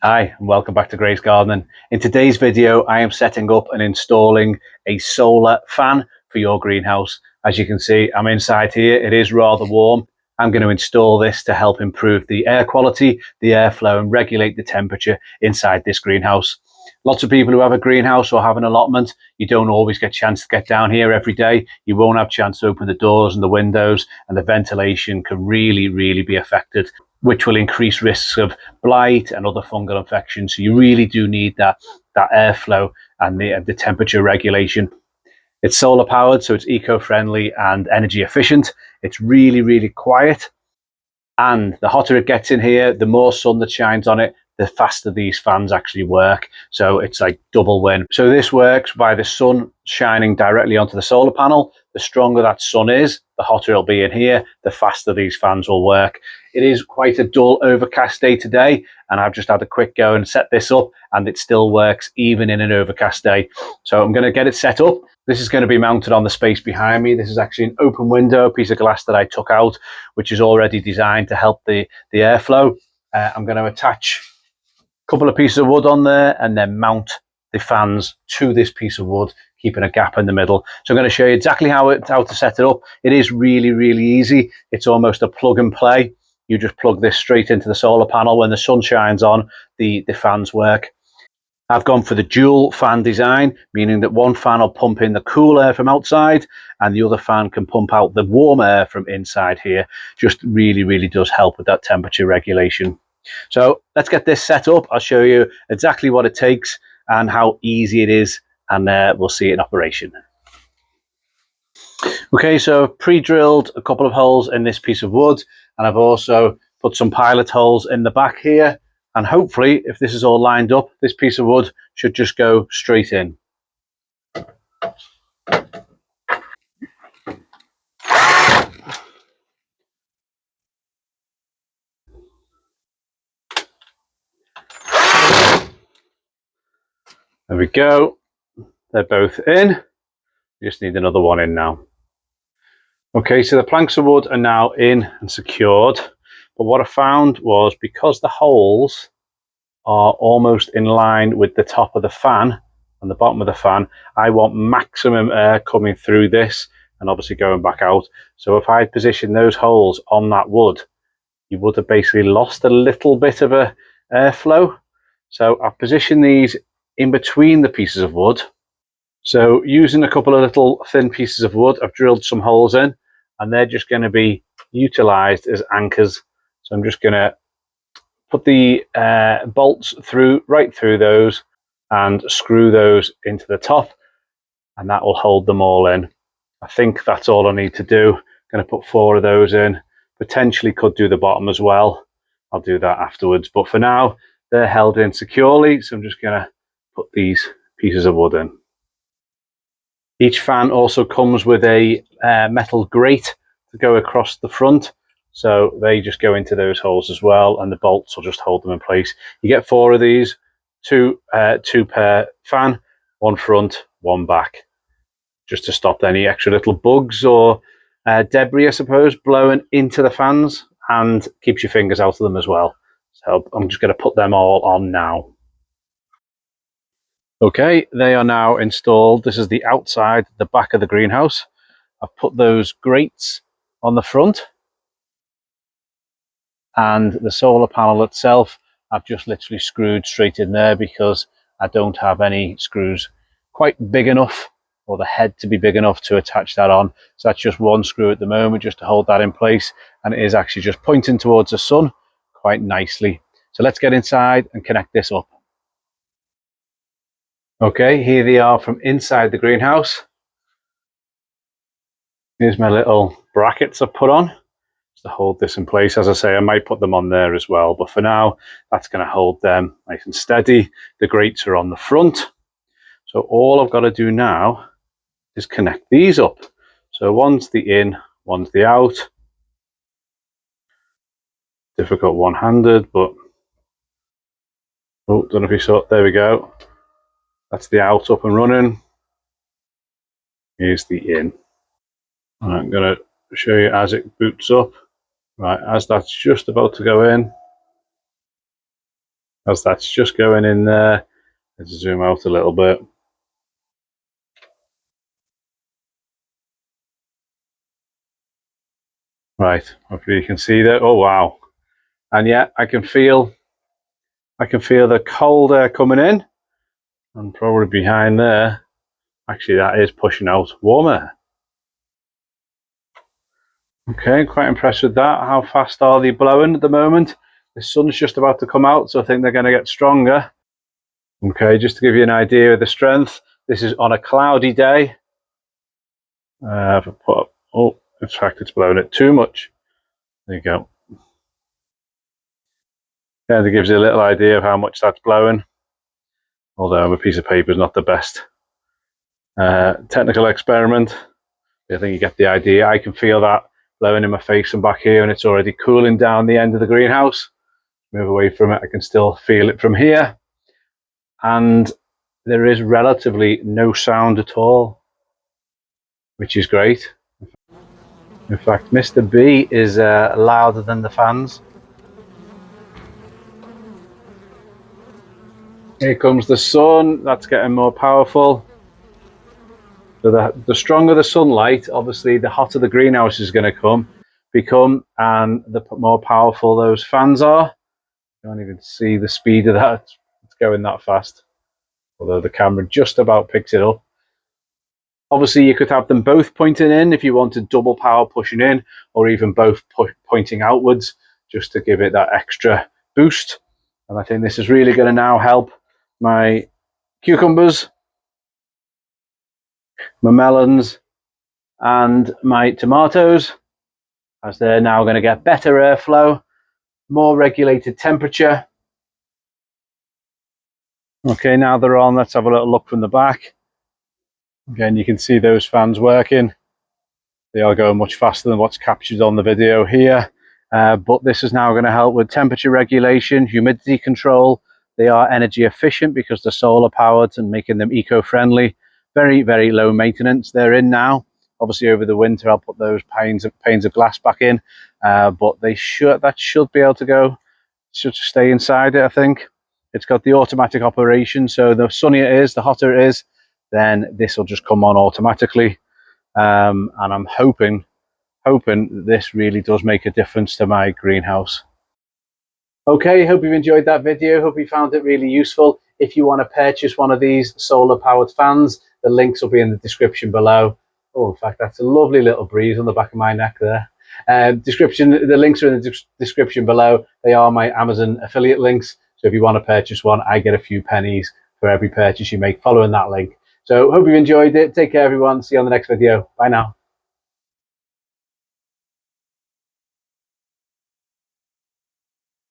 Hi, and welcome back to Gray's Gardening. In today's video, I am setting up and installing a solar fan for your greenhouse. As you can see, I'm inside here. It is rather warm. I'm going to install this to help improve the air quality, the airflow, and regulate the temperature inside this greenhouse. Lots of people who have a greenhouse or have an allotment, you don't always get a chance to get down here every day. You won't have a chance to open the doors and the windows, and the ventilation can really be affected, which will increase risks of blight and other fungal infections. So you really do need that airflow and the temperature regulation. It's solar powered, so it's eco-friendly and energy efficient. It's really quiet. And the hotter it gets in here, the more sun that shines on it, the faster these fans actually work. So it's like double win. So this works by the sun shining directly onto the solar panel. The stronger that sun is, the hotter it'll be in here, the faster these fans will work. It is quite a dull, overcast day today, and I've just had a quick go and set this up, and it still works even in an overcast day. So I'm going to get it set up. This is going to be mounted on the space behind me. This is actually an open window, piece of glass that I took out, which is already designed to help the airflow. I'm going to attach a couple of pieces of wood on there and then mount the fans to this piece of wood, keeping a gap in the middle. So I'm going to show you exactly how to set it up. It is really easy. It's almost a plug and play. You just plug this straight into the solar panel. When the sun shines on, the fans work. I've gone for the dual fan design, meaning that one fan will pump in the cool air from outside and the other fan can pump out the warm air from inside here. Just really does help with that temperature regulation. So let's get this set up. I'll show you exactly what it takes and how easy it is, and we'll see it in operation. Okay, so I've pre-drilled a couple of holes in this piece of wood, and I've also put some pilot holes in the back here. And hopefully, if this is all lined up, this piece of wood should just go straight in. There we go. They're both in. We just need another one in now. Okay, so the planks of wood are now in and secured. But what I found was, because the holes are almost in line with the top of the fan and the bottom of the fan, I want maximum air coming through this and obviously going back out. So if I position those holes on that wood, you would have basically lost a little bit of a airflow. So I've positioned these in between the pieces of wood. So using a couple of little thin pieces of wood, I've drilled some holes in, and they're just going to be utilized as anchors. So I'm just going to put the bolts right through those and screw those into the top, and that will hold them all in. I think that's all I need to do. I'm going to put 4 of those in. Potentially could do the bottom as well. I'll do that afterwards, but for now they're held in securely, so I'm just going to put these pieces of wood in. Each fan also comes with a metal grate to go across the front, so they just go into those holes as well, and the bolts will just hold them in place. You get 4 of these, two per fan, one front, one back, just to stop any extra little bugs or debris, I suppose, blowing into the fans, and keeps your fingers out of them as well. So I'm just going to put them all on now. Okay, they are now installed. This is the outside, the back of the greenhouse. I've put those grates on the front, and the solar panel itself I've just literally screwed straight in there because I don't have any screws quite big enough, or the head to be big enough to attach that on. So that's just one screw at the moment, just to hold that in place, and it is actually just pointing towards the sun quite nicely. So let's get inside and connect this up. Okay, here they are from inside the greenhouse. Here's my little brackets I've put on to hold this in place. As I say, I might put them on there as well, but for now that's going to hold them nice and steady. The grates are on the front, so all I've got to do now is connect these up. So one's the in, one's the out. Difficult one-handed, but don't know if you saw it. There we go. That's the out up and running. Here's the in. I'm going to show you as it boots up. Right, as that's just about to go in, as that's just going in there. Let's zoom out a little bit. Right, hopefully you can see that. Oh wow. And yeah, I can feel the cold air coming in, and probably behind there, actually that is pushing out warm air. Okay, quite impressed with that. How fast are they blowing at the moment? The sun's just about to come out, so I think they're going to get stronger. Okay, just to give you an idea of the strength, this is on a cloudy day. If I put up, oh, in fact, it's blowing it too much. There you go. Yeah, that gives you a little idea of how much that's blowing. Although a piece of paper is not the best technical experiment. I think you get the idea. I can feel that blowing in my face and back here, and it's already cooling down the end of the greenhouse. Move away from it, I can still feel it from here. And there is relatively no sound at all, which is great. In fact, Mr. B is louder than the fans. Here comes the sun, that's getting more powerful. So the stronger the sunlight, obviously the hotter the greenhouse is going to become, and the more powerful those fans are. You can't even see the speed of that, it's going that fast. Although the camera just about picks it up. Obviously you could have them both pointing in if you wanted double power pushing in, or even both pointing outwards, just to give it that extra boost. And I think this is really going to now help my cucumbers, my melons, and my tomatoes, as they're now going to get better airflow, more regulated temperature. Okay, now they're on, let's have a little look from the back. Again, you can see those fans working. They are going much faster than what's captured on the video here. But this is now going to help with temperature regulation, humidity control. They are energy efficient because they're solar powered and making them eco-friendly. Very, very low maintenance. They're in now. Obviously over the winter I'll put those panes of glass back in, but that should be able to go, should stay inside it. I think it's got the automatic operation, so the sunnier it is, the hotter it is, then this will just come on automatically. And I'm hoping this really does make a difference to my greenhouse. Okay, hope you've enjoyed that video. Hope you found it really useful. If you want to purchase one of these solar powered fans, the links will be in the description below. Oh, in fact, that's a lovely little breeze on the back of my neck there. The links are in the description below. They are my Amazon affiliate links. So if you want to purchase one, I get a few pennies for every purchase you make following that link. So hope you enjoyed it. Take care, everyone. See you on the next video. Bye now.